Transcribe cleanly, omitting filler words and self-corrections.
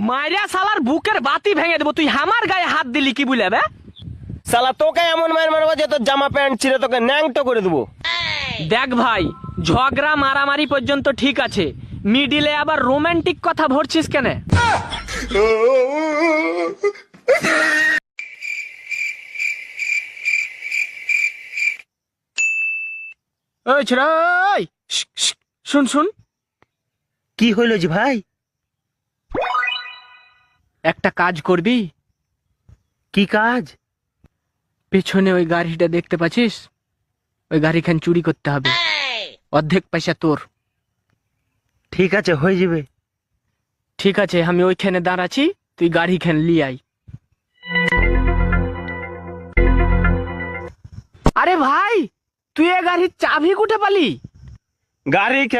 মাইরা শালার বুকের বাতি ভেঙে দেবো। তুই আমার গায়ে হাত দিলি কি বুঝলে বে? শালা তোকে এমন মার মারবো যে তোর জামা প্যান্ট ছিঁড়ে তোকে ন্যাংটো করে দেবো। দেখ ভাই, ঝগড়া মারামারি পর্যন্ত ঠিক আছে, মিডিলে আবার রোমান্টিক কথা ভরছিস কেন? ওই ছোড়া, ওই, শুন শুন, কি হইলো জি ভাই? একটা কাজ করবি? কি কাজ? পেছনে ওই গাড়িটা দেখতে পাচ্ছিস? ওই গাড়িখান চুরি করতে হবে, অর্ধেক পয়সা তোর। ঠিক আছে, হয়ে যাবে। ঠিক আছে, আমি ওইখানে দাঁড়াচ্ছি, তুই গাড়িখান লিয়ে আই। আরে ভাই, তুই এ গাড়ির চাবি কুঠে পালি? গাড়ি